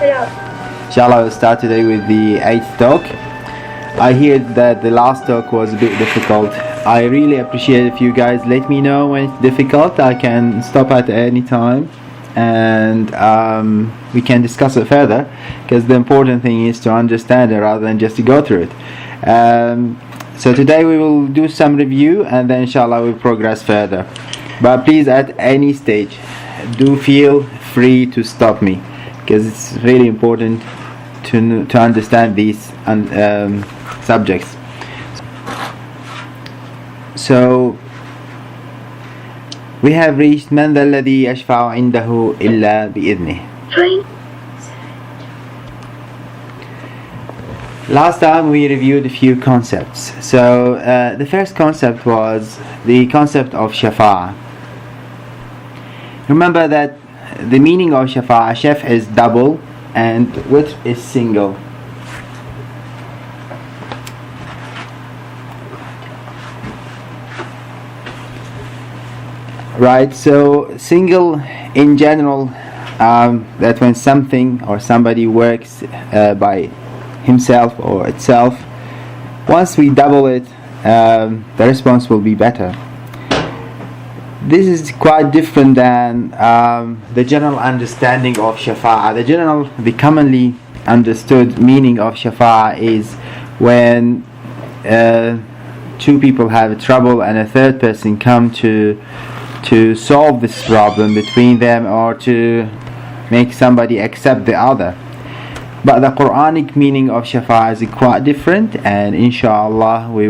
Inshallah, we'll start today with the 8th talk. I hear that the last talk was a bit difficult. I really appreciate if you guys let me know when it's difficult. I can stop at any time and we can discuss it further, because the important thing is to understand it rather than just to go through it. So today we will do some review and then inshallah we'll progress further. But please, at any stage, do feel free to stop me, because it's really important to understand these subjects. So we have reached من ذا الذي يشفع عنده إلا بإذنه. Last time we reviewed a few concepts. So the first concept was the concept of shafa'ah. Remember that the meaning of shafa'ah, shaf is double and witr is single. Right, so single in general, that when something or somebody works by himself or itself, once we double it, the response will be better. This is quite different than the general understanding of shafa'ah. The commonly understood meaning of shafa'ah is when two people have trouble and a third person come to solve this problem between them, or to make somebody accept the other. But the Quranic meaning of shafa'ah is quite different, and inshallah we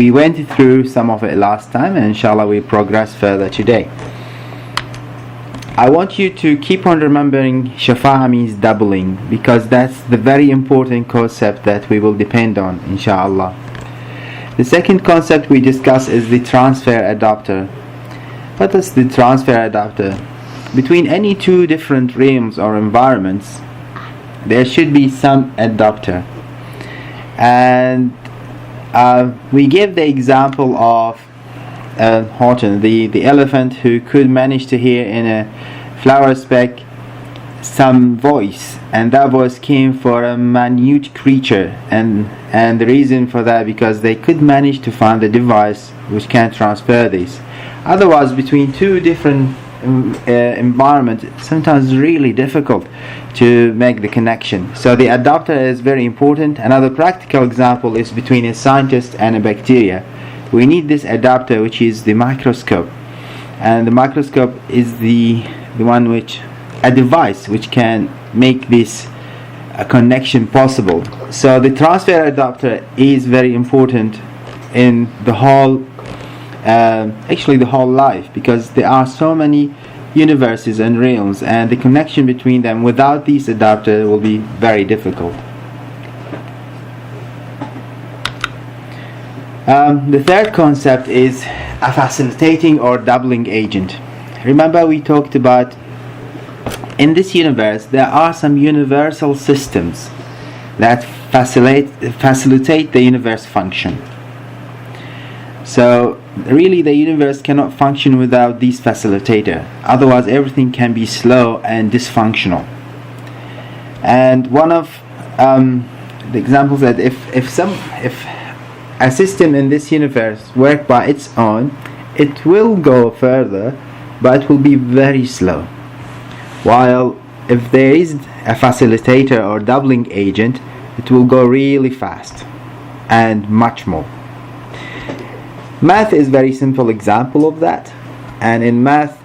went through some of it last time, and inshallah we progress further today. I want you to keep on remembering shafa'ah means doubling, because that's the very important concept that we will depend on, inshallah. The second concept we discuss is the transfer adapter. What is the transfer adapter? Between any two different realms or environments, there should be some adapter. And we gave the example of Horton, the elephant who could manage to hear in a flower speck some voice, and that voice came for a minute creature, and the reason for that, because they could manage to find the device which can transfer this. Otherwise, between two different environments, sometimes really difficult to make the connection. So the adapter is very important. Another practical example is between a scientist and a bacteria. We need this adapter, which is the microscope, and the microscope is the one which a device which can make this connection possible. So the transfer adapter is very important in the whole the whole life, because there are so many universes and realms, and the connection between them without this adapter will be very difficult. The third concept is a facilitating or doubling agent. Remember, we talked about in this universe there are some universal systems that facilitate the universe function. So really the universe cannot function without these facilitator, otherwise everything can be slow and dysfunctional. And one of the examples that if a system in this universe work by its own, it will go further, but it will be very slow. While if there is a facilitator or doubling agent, it will go really fast and much more. Math is a very simple example of that. And in math,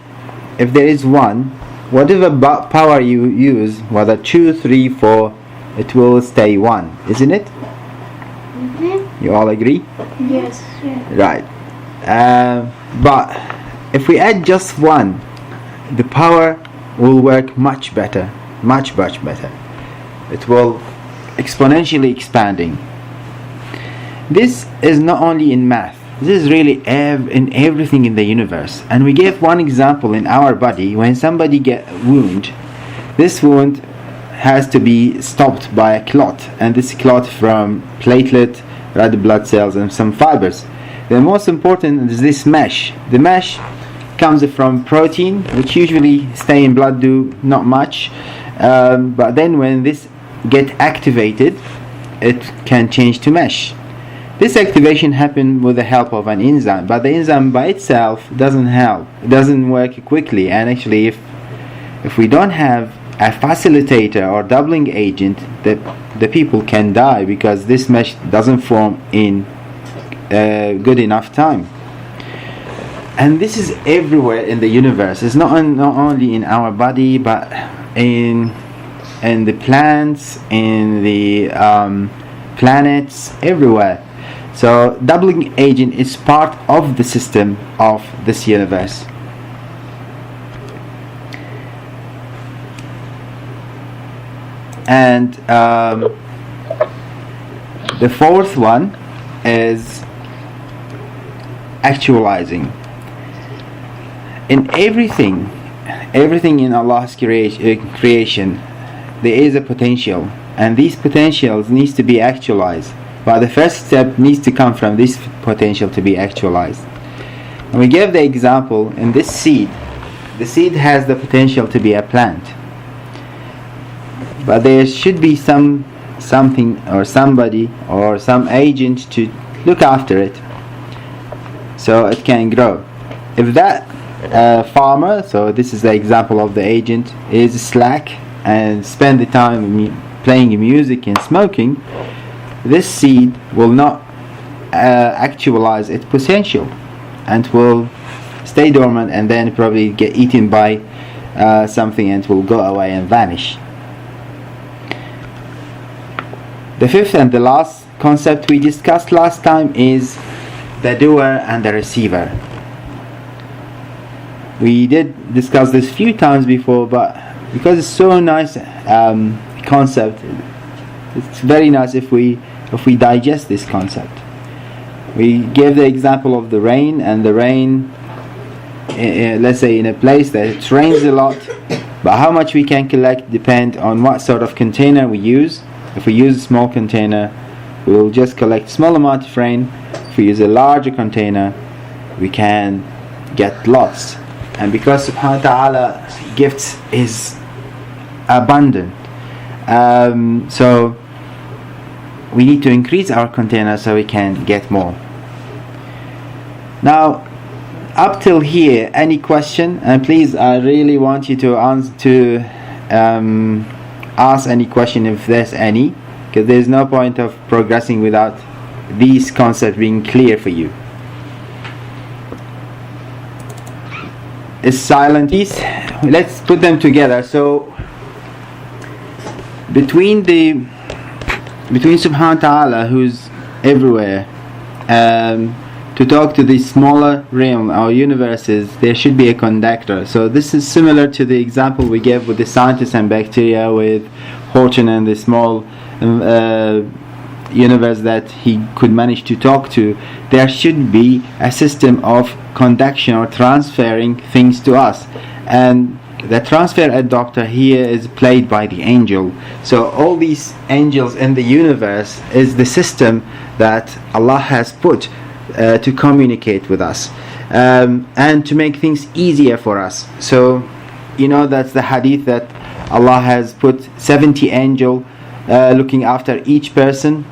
if there is 1, whatever power you use, whether 2, 3, 4, it will stay 1, isn't it? Mm-hmm. You all agree? Yes. Yeah. Right. But if we add just 1, the power will work much better, much better. It will exponentially expanding. This is not only in math. This is really in everything in the universe. And we gave one example in our body. When somebody get a wound, this wound has to be stopped by a clot, and this clot from platelet, red blood cells, and some fibers. The most important is this mesh. The mesh comes from protein, which usually stay in blood, do not much, But then when this get activated, it can change to mesh. This activation happens with the help of an enzyme, but the enzyme by itself doesn't help. It doesn't work quickly, and actually if we don't have a facilitator or doubling agent, the people can die because this mesh doesn't form in good enough time. And this is everywhere in the universe. It's not only in our body, but in the plants, in the planets, everywhere. So doubling agent is part of the system of this universe. And the fourth one is actualizing. In everything in Allah's creation, there is a potential, and these potentials needs to be actualized. But the first step needs to come from this potential to be actualized. And we gave the example in this seed. The seed has the potential to be a plant, but there should be something or somebody or some agent to look after it so it can grow. If that farmer, so this is the example of the agent, is slack and spend the time playing music and smoking, this seed will not actualize its potential and will stay dormant and then probably get eaten by something and will go away and vanish. The fifth and the last concept we discussed last time is the doer and the receiver. We did discuss this few times before, but because it's so nice concept, it's very nice if we digest this concept. We gave the example of the rain, and the rain, let's say in a place that it rains a lot, but how much we can collect depend on what sort of container we use. If we use a small container, we will just collect small amount of rain. If we use a larger container, we can get lots. And because subhanahu wa ta'ala gifts is abundant, so we need to increase our container so we can get more. Now, up till here, any question? And please, I really want you to ask any question if there's any, because there's no point of progressing without these concepts being clear for you. Is silent. Let's put them together. So between subhanahu wa ta'ala, who's everywhere, to talk to the smaller realm or universes, there should be a conductor. So this is similar to the example we gave with the scientists and bacteria, with Horton and the small universe that he could manage to talk to. There should be a system of conduction or transferring things to us, and the transfer adductor here is played by the angel. So all these angels in the universe is the system that Allah has put to communicate with us, and to make things easier for us. So that's the hadith that Allah has put 70 angels looking after each person.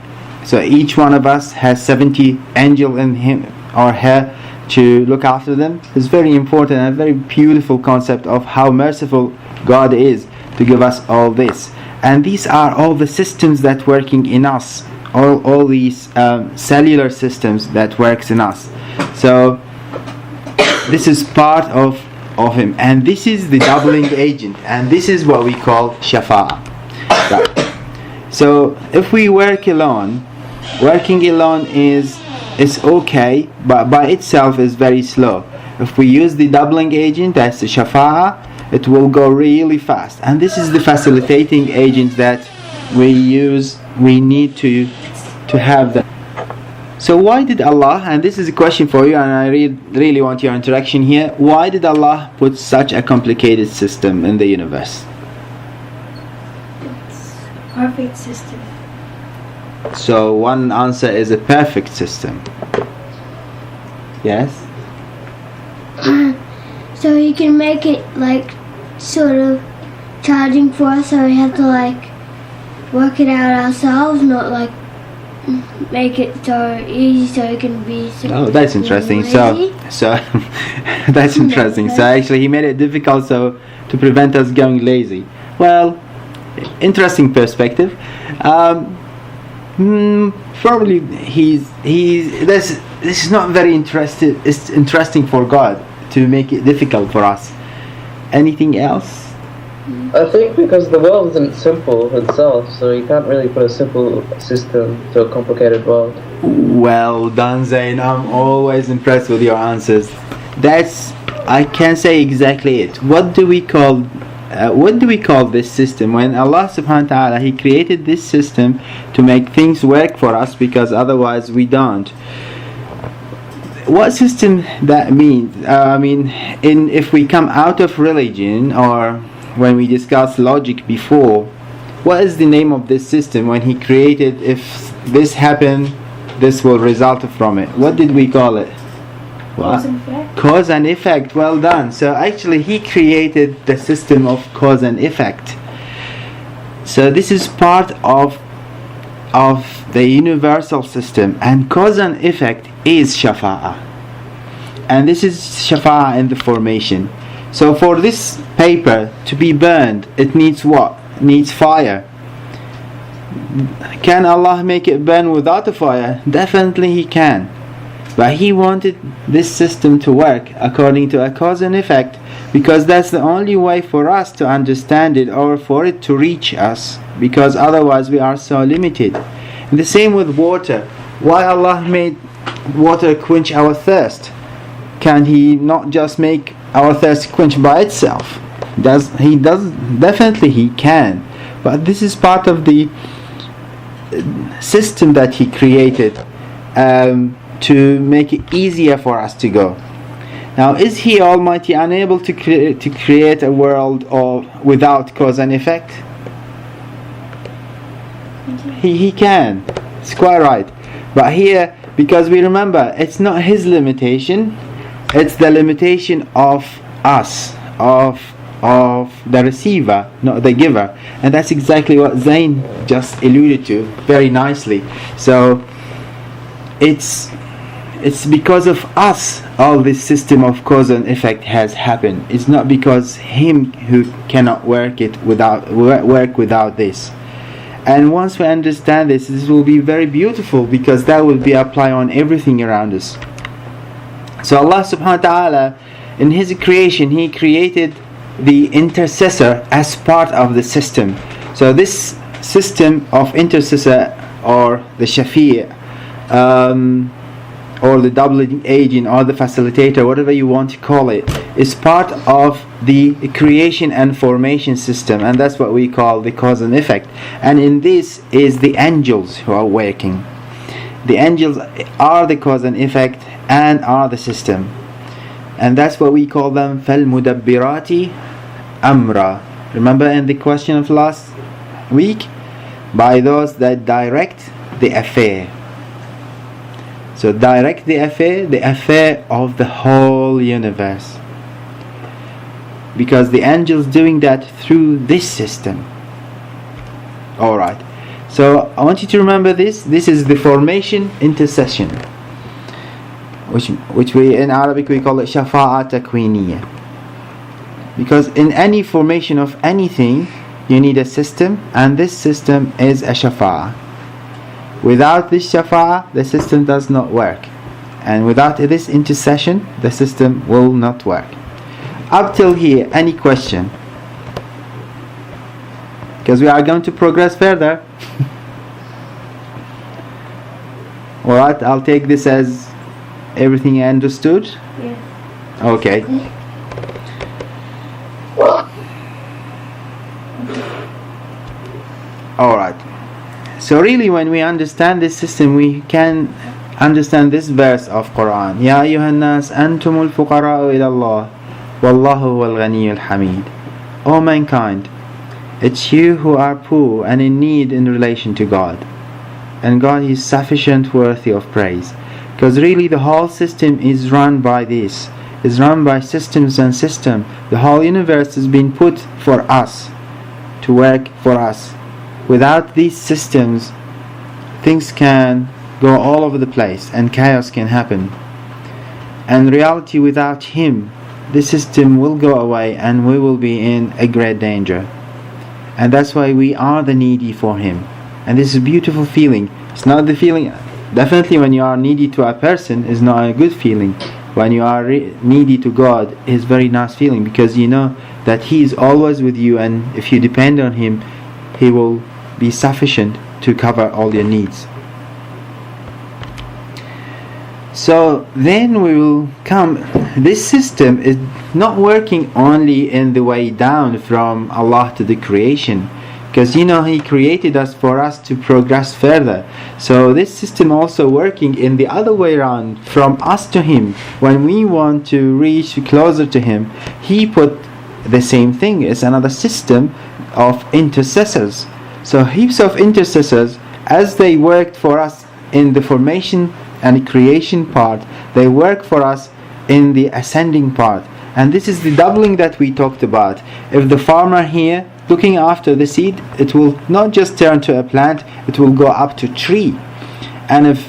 So each one of us has 70 angels in him or her to look after them. It's very important and a very beautiful concept of how merciful God is to give us all this. And these are all the systems that working in us, all these cellular systems that works in us. So this is part of him, and this is the doubling agent, and this is what we call shafa'a. Right. So if we work alone, working alone is okay, but by itself is very slow. If we use the doubling agent, that's the shafa'a, it will go really fast. And this is the facilitating agent that we need to have that. So why did Allah, and this is a question for you, and I really want your interaction here, why did Allah put such a complicated system in the universe? It's a perfect system. So one answer is a perfect system. Yes? So you can make it like sort of charging for us, so we have to like work it out ourselves, not like make it so easy so it can be. Oh, that's interesting. So that's interesting. So actually, he made it difficult so to prevent us going lazy. Well, interesting perspective. Probably this is not very interesting. It's interesting for God to make it difficult for us. Anything else? I think because the world isn't simple itself, so you can't really put a simple system to a complicated world. Well done, Zain. I'm always impressed with your answers. I can say exactly it. What do we call this system? When Allah subhanahu wa ta'ala, He created this system to make things work for us, because otherwise we don't. What system that means? If we come out of religion, or when we discussed logic before, what is the name of this system when He created, if this happened, this will result from it? What did we call it? Cause and effect. Cause and effect. Well done. So actually He created the system of cause and effect. So this is part of the universal system, and cause and effect is shafa'ah, and this is shafa'ah in the formation. So for this paper to be burned, it needs what? It needs fire. Can Allah make it burn without a fire? Definitely He can. But He wanted this system to work according to a cause and effect, because that's the only way for us to understand it, or for it to reach us, because otherwise we are so limited. And the same with water. Why Allah made water quench our thirst? Can He not just make our thirst quench by itself? Definitely He can. But this is part of the system that He created to make it easier for us to go. Now, is He Almighty unable to create a world without cause and effect? He can. It's quite right. But here, because we remember, it's not His limitation, it's the limitation of us, of the receiver, not the giver. And that's exactly what Zain just alluded to very nicely. So it's because of us all this system of cause and effect has happened. It's not because Him who cannot work without this. And once we understand this will be very beautiful, because that will be applied on everything around us. So Allah subhanahu wa ta'ala, in His creation, He created the intercessor as part of the system. So this system of intercessor, or the shafi', or the doubling agent, or the facilitator, whatever you want to call it, is part of the creation and formation system, and that's what we call the cause and effect. And in this is the angels who are working. The angels are the cause and effect and are the system, and that's what we call them فَالْمُدَبِّرَاتِ أَمْرًا. Remember in the question of last week, by those that direct the affair. So direct the affair of the whole universe, because the angels doing that through this system. Alright, so I want you to remember this is the formation intercession, which we in Arabic we call it shafa'a takwiniya, because in any formation of anything you need a system, and this system is a shafa'a. Without this shafa'a, the system does not work, and without this intercession, the system will not work. Up till here, any question? Because we are going to progress further. Alright, I'll take this as everything understood? Yes. Okay. Alright. So really, when we understand this system, we can understand this verse of Quran. Ya ayyuhan nas antumul fuqara'u ila Allah wallahu huwal ghaniyyul hamid. O mankind, it's you who are poor and in need in relation to God, and God is sufficient, worthy of praise. Because really the whole system is run by this, is run by systems and system. The whole universe has been put for us, to work for us. Without these systems, things can go all over the place and chaos can happen. And reality, without Him, the system will go away and we will be in a great danger. And that's why we are the needy for Him. And this is a beautiful feeling. It's not the feeling, definitely when you are needy to a person, is not a good feeling. When you are needy to God, it's a very nice feeling, because you know that He is always with you, and if you depend on Him, He will be sufficient to cover all your needs. So then we will come, this system is not working only in the way down from Allah to the creation, because you know He created us for us to progress further. So this system also working in the other way around, from us to Him. When we want to reach closer to Him, He put the same thing. It's another system of intercessors. So heaps of intercessors, as they worked for us in the formation and creation part, they work for us in the ascending part. And this is the doubling that we talked about. If the farmer here looking after the seed, it will not just turn to a plant, it will go up to tree. And if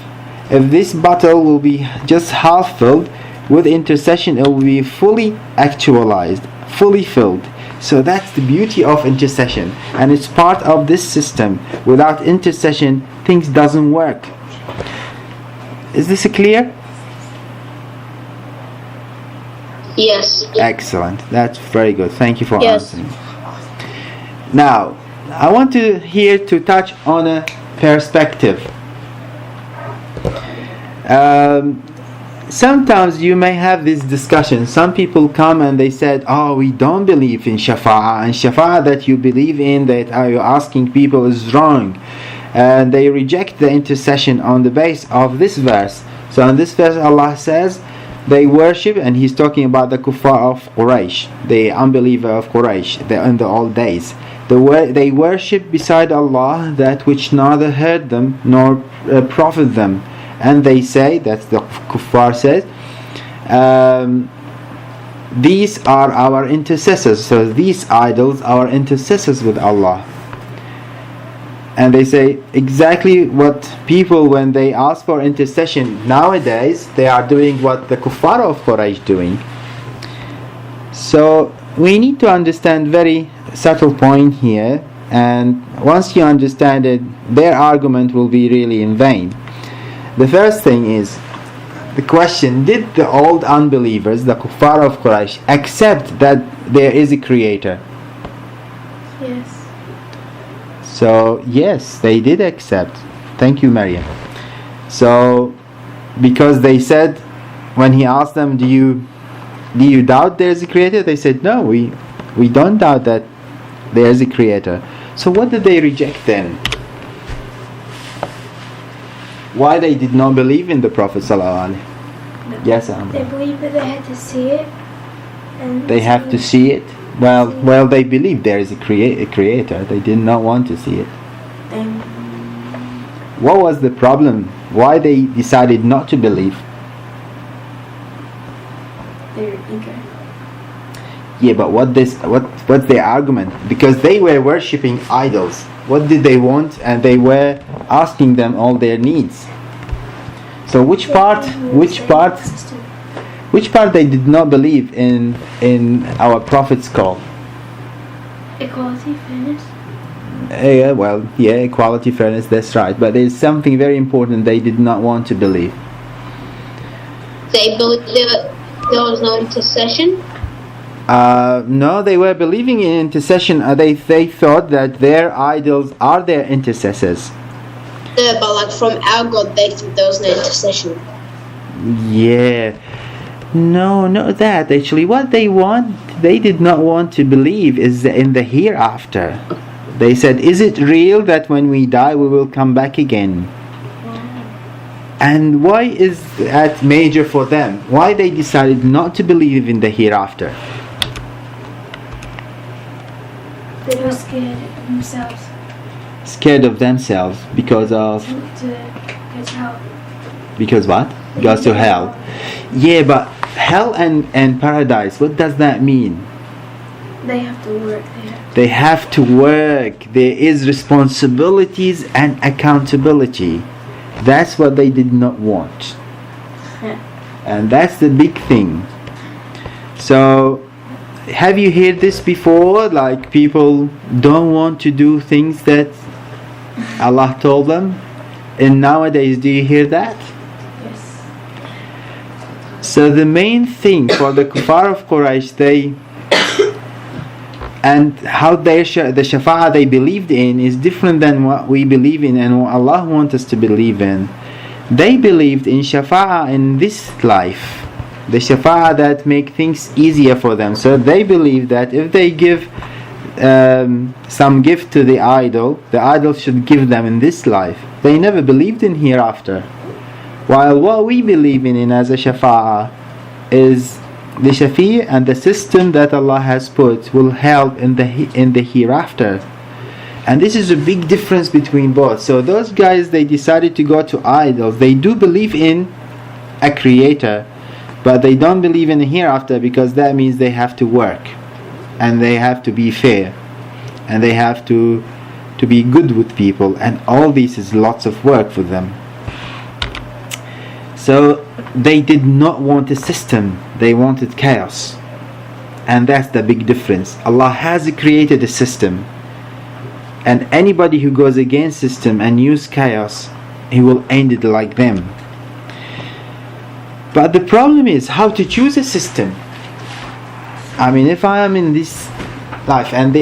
this bottle will be just half filled, with intercession it will be fully actualized, fully filled. So that's the beauty of intercession, and it's part of this system. Without intercession, things doesn't work. Is this clear? Yes. Excellent. That's very good. Thank you for Yes. answering. Now, I want to here to touch on a perspective. Sometimes you may have this discussion. Some people come and they said, "Oh, we don't believe in Shafa'ah, and Shafa'ah that you believe in, that are you asking people, is wrong." And they reject the intercession on the base of this verse. So in this verse, Allah says, they worship, and He's talking about the kuffar of Quraysh, the unbeliever of Quraysh, in the old days. They worship beside Allah that which neither heard them nor profit them. And they say, that's the kuffar says, these are our intercessors. So these idols are intercessors with Allah. And they say exactly what people, when they ask for intercession nowadays, they are doing what the kuffar of Quraysh doing. So we need to understand very subtle point here, and once you understand it, their argument will be really in vain. The first thing is the question: did the old unbelievers, the kuffar of Quraysh, accept that there is a creator? Yes. So yes, they did accept. Thank you, Maryam. So because they said, when he asked them, do you doubt there is a creator? They said, no, we don't doubt that there is a creator. So what did they reject then? Why they did not believe in the Prophet sallallahu alaihi wasallam? Yes, They believe that they had to see it. And they have to see it. Well, they believe there is a creator. They did not want to see it. What was the problem? Why they decided not to believe? They were eager. Yeah, but what's their argument? Because they were worshipping idols. What did they want? And they were asking them all their needs. So which part they did not believe in our Prophet's call? Equality, fairness. Equality, fairness, that's right. But there's something very important they did not want to believe. They believed there was no intercession? No, they were believing in intercession. They thought that their idols are their intercessors. Yeah, but like from our God, they think there was no intercession. Yeah. No, not that. Actually, what they did not want to believe is in the hereafter. They said, is it real that when we die we will come back again? And why is that major for them? Why they decided not to believe in the hereafter? They were scared of themselves. Scared of themselves because of... To go to hell. Because what? Goes to hell. Yeah, but hell and paradise, what does that mean? They have to work. They have to work. There is responsibilities and accountability. That's what they did not want. And that's the big thing. So, have you heard this before? Like people don't want to do things that Allah told them? And nowadays, do you hear that? Yes. So the main thing for the kuffar of Quraysh, and how the shafa'ah they believed in is different than what we believe in and what Allah wants us to believe in. They believed in shafa'ah in this life, the shafa'ah that make things easier for them. So they believe that if they give some gift to the idol should give them in this life. They never believed in hereafter. While what we believe in as a shafa'ah is the shafi' and the system that Allah has put will help in the hereafter. And this is a big difference between both. So those guys, they decided to go to idols. They do believe in a creator, but they don't believe in the hereafter, because that means they have to work and they have to be fair and they have to be good with people, and all this is lots of work for them. So they did not want a system, they wanted chaos. And that's the big difference. Allah has created a system, and anybody who goes against system and use chaos, he will end it like them. But the problem is how to choose a system. I mean, if I am in this life and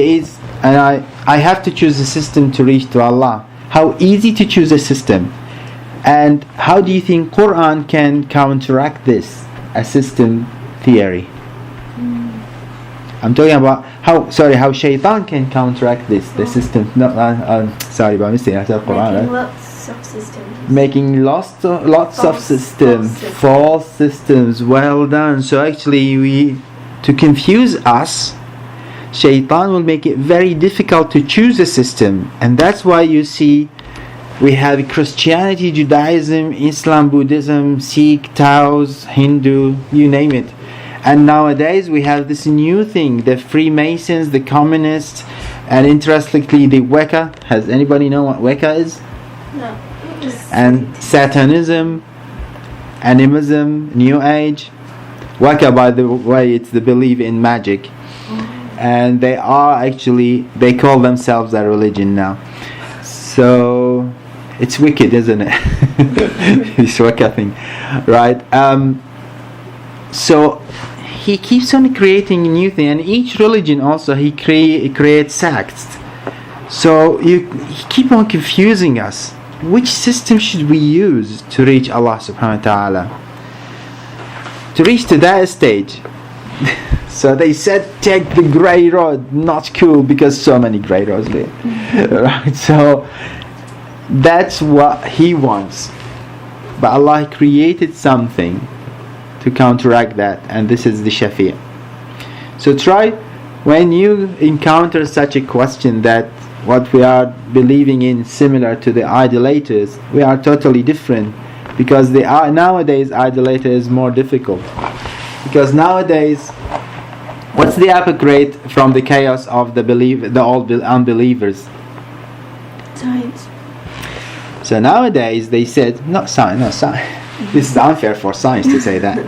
I have to choose a system to reach to Allah, how easy to choose a system. And how do you think Quran can counteract this, a system theory? I'm talking about how Shaitan can counteract this, the system. No, sorry, but I'm missing. I said Quran. Making lots of systems, false systems. Well done. So actually, to confuse us, Shaitan will make it very difficult to choose a system, and that's why you see we have Christianity, Judaism, Islam, Buddhism, Sikh, Taoist, Hindu, you name it. And nowadays we have this new thing, the Freemasons, the Communists, and interestingly the Wicca. Has anybody know what Wicca is? No. And Satanism, Animism, New Age. Wicca, by the way, it's the belief in magic. And they call themselves a religion now. So it's wicked, isn't it? This Wicca thing, right? So he keeps on creating a new thing, and each religion also he creates sects. So he keep on confusing us. Which system should we use to reach Allah subhanahu wa ta'ala? To reach to that stage. So they said take the grey road. Not cool, because so many grey roads there. Right? So that's what he wants. But Allah created something to counteract that, and this is the Shafi'. So try, when you encounter such a question that what we are believing in similar to the idolaters, we are totally different, because nowadays idolater is more difficult. Because nowadays, what's the upgrade from the chaos of the old unbelievers? Science. So nowadays they said, not science. This is unfair for science to say that.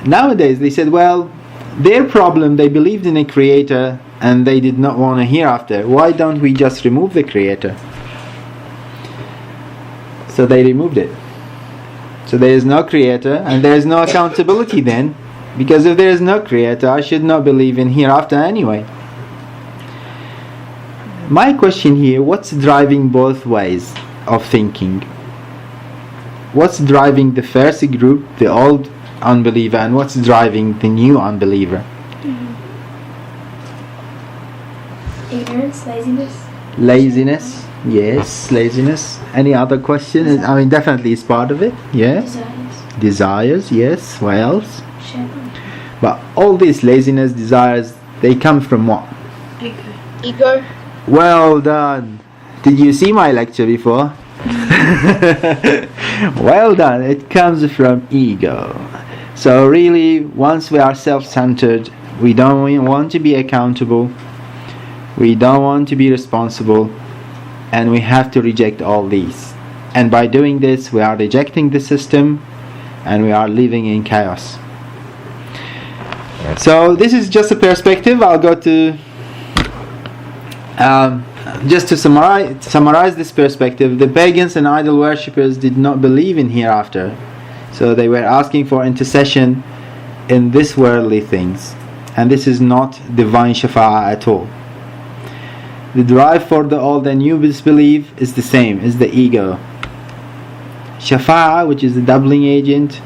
Nowadays they said, well, their problem, they believed in a creator and they did not want a hereafter. Why don't we just remove the creator? So they removed it. So there is no creator and there is no accountability then. Because if there is no creator, I should not believe in hereafter anyway. My question here, what's driving both ways of thinking? What's driving the first group, the old unbeliever, and what's driving the new unbeliever? Ignorance, Laziness, yes, laziness. Any other question? Desire. I mean, definitely it's part of it, yeah. Desires, yes. What else? Shaitan. But all these laziness, desires, they come from what? Ego. Well done. Did you see my lecture before? Well done. It comes from ego. So really, once we are self-centered, We don't want to be accountable. We don't want to be responsible. And we have to reject all these. And by doing this, we are rejecting the system and we are living in chaos. So this is just a perspective. I'll go to just to summarize this perspective. The pagans and idol worshippers did not believe in hereafter, so they were asking for intercession in this worldly things, and this is not divine shafa'ah at all. The drive for the old and new disbelief is the same, is the ego. Shafa'ah, which is the doubling agent,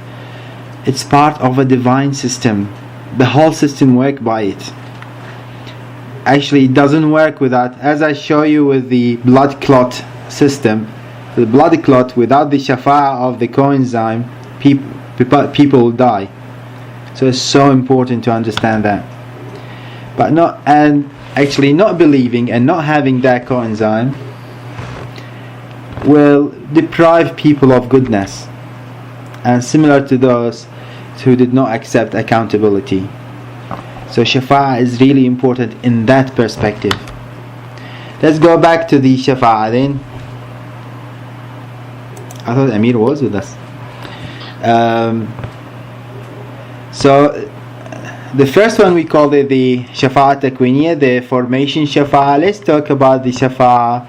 it's part of a divine system. The whole system works by it. Actually, it doesn't work without, as I show you with the blood clot system, the blood clot without the shafa'ah of the coenzyme, people will die. So it's so important to understand that. But not believing and not having that coenzyme will deprive people of goodness, and similar to those who did not accept accountability. So shafa'ah is really important in that perspective. Let's go back to the shafa'ah then. I thought Amir was with us. So the first one we called it the shafa'ah takwiniyah, the formation shafa'ah. Let's talk about the shafa'ah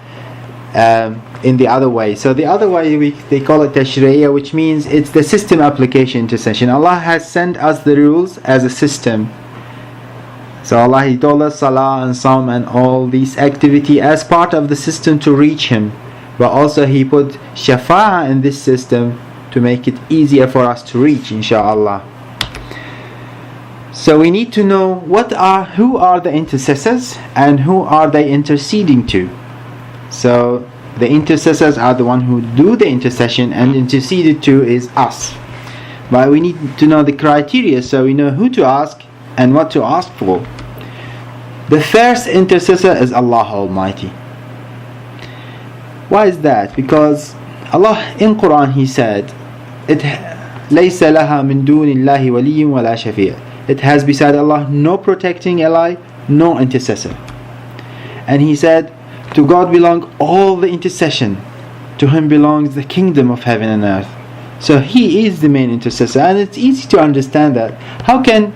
in the other way. So the other way they call it tashri'iyah, which means it's the system application intercession. Allah has sent us the rules as a system. So Allah, He told us salah and saum and all these activity as part of the system to reach Him, but also He put shafa'ah in this system to make it easier for us to reach, inshaAllah. So we need to know who are the intercessors and who are they interceding to. So the intercessors are the one who do the intercession, and interceded to is us. But we need to know the criteria so we know who to ask and what to ask for. The first intercessor is Allah Almighty. Why is that? Because Allah in Quran, He said, لَيْسَ لَهَا مِن دُونِ اللَّهِ وَلِيٌّ وَلَا شَفِيعٌ. It has beside Allah no protecting ally, no intercessor. And He said, to God belong all the intercession. To Him belongs the kingdom of heaven and earth. So He is the main intercessor, and it's easy to understand that. How can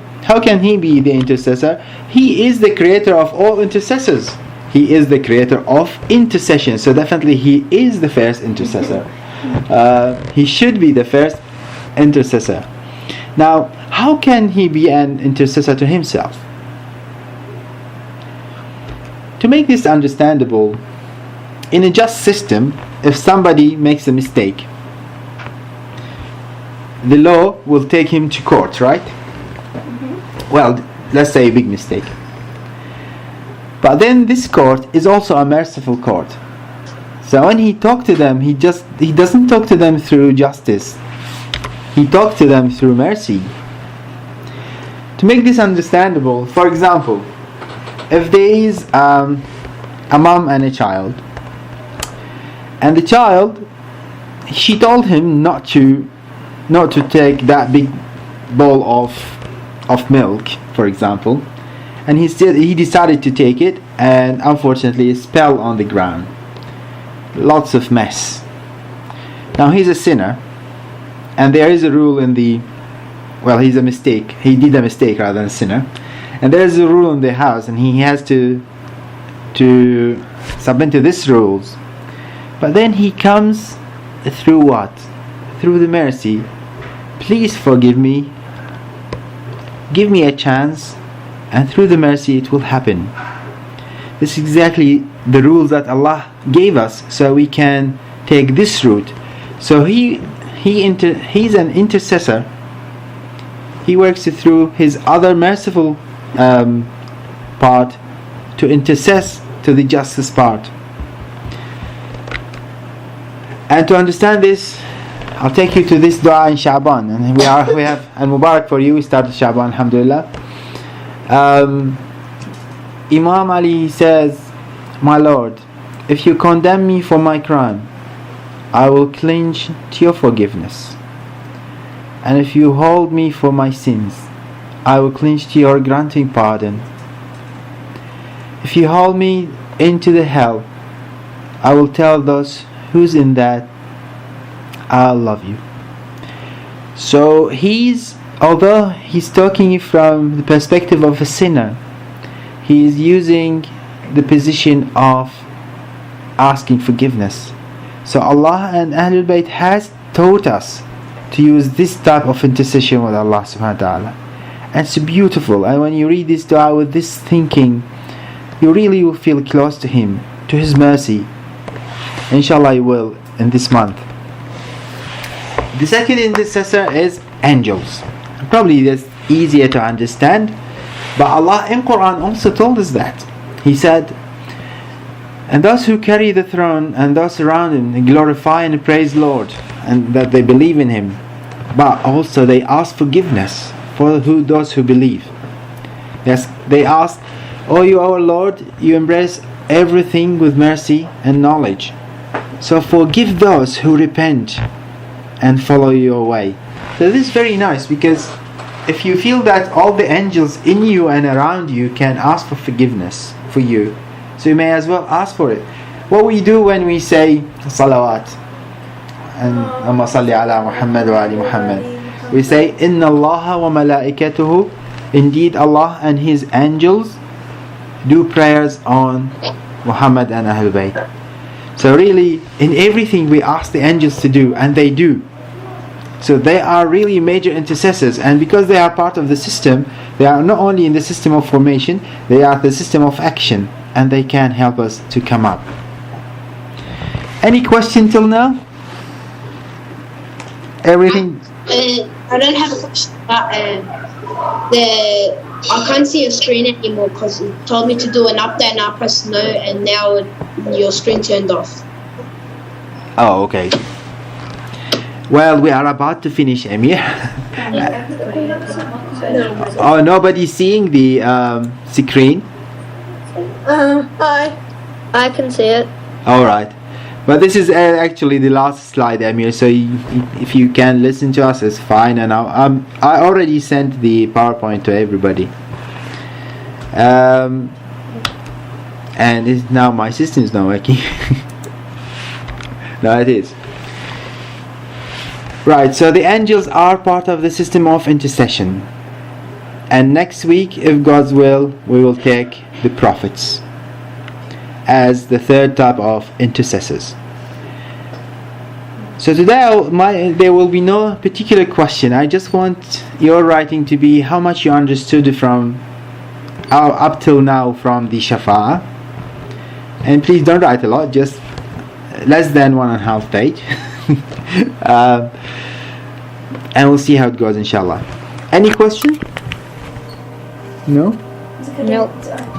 He be the intercessor? He is the creator of all intercessors. He is the creator of intercession. So definitely He is the first intercessor. He should be the first intercessor. Now, how can He be an intercessor to Himself? To make this understandable, in a just system, if somebody makes a mistake, the law will take him to court, right? Well, let's say a big mistake. But then this court is also a merciful court. So when He talks to them, He doesn't talk to them through justice. He talks to them through mercy. To make this understandable, for example, if there is a mom and a child, and the child, she told him not to take that big bowl of milk, for example, and he decided to take it, and unfortunately it fell on the ground. Lots of mess. Now he's a sinner, and there is a rule in the, well, he's a mistake. He did a mistake rather than a sinner. And there is a rule in the house, and he has to submit to these rules. But then he comes through what? Through the mercy. Please forgive me. Give me a chance, and through the mercy it will happen. This is exactly the rules that Allah gave us, so we can take this route. So he's an intercessor. He works through his other merciful part to intercess to the justice part. And to understand this, I'll take you to this dua in Sha'ban, and we have and Mubarak for you. We started Sha'ban, alhamdulillah. Imam Ali says, my Lord, if you condemn me for my crime, I will cling to your forgiveness. And if you hold me for my sins, I will cling to your granting pardon. If you haul me into the hell, I will tell those who's in that, I'll love you. So although he's talking from the perspective of a sinner, he is using the position of asking forgiveness. So Allah and Ahlul Bayt has taught us to use this type of intercession with Allah subhanahu wa ta'ala. And it's beautiful, and when you read this dua with this thinking, you really will feel close to Him, to His mercy. Inshallah you will in this month. The second intercessor is angels. Probably that's easier to understand, but Allah in Quran also told us that. He said, and those who carry the throne and those around Him, they glorify and praise Lord, and that they believe in Him, but also they ask forgiveness for those who believe. Yes, they ask, "O you our Lord, you embrace everything with mercy and knowledge, so forgive those who repent and follow your way." So this is very nice, because if you feel that all the angels in you and around you can ask for forgiveness for you, so you may as well ask for it. What we do when we say salawat and Allahumma salli ala Muhammad wa ali Muhammad, we say inna Allah wa malaikatuhu, indeed Allah and His angels do prayers on Muhammad and Ahlul Bayt. So really in everything we ask the angels to do, and they do. So they are really major intercessors, and because they are part of the system, they are not only in the system of formation, they are the system of action, and they can help us to come up. Any question till now? Everything? I don't have a question, but I can't see your screen anymore because it told me to do an update and I pressed no, and now your screen turned off. Oh, okay. Well, we are about to finish, Emir. Oh, nobody's seeing the screen? Hi. I can see it. Alright. But this is actually the last slide, Emir, so if you can listen to us, it's fine. And I already sent the PowerPoint to everybody. And now my system is not working. No, it is. Right, so the angels are part of the system of intercession. And next week, if God's will, we will take the prophets as the third type of intercessors. So today there will be no particular question. I just want your writing to be how much you understood from up till now from the Shafa'ah. And please don't write a lot, just less than 1.5 page. And we'll see how it goes, inshallah. Any question? No? Nope.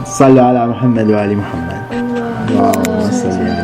Sallu ala Muhammad wa ali Muhammad. Allahumma salli ala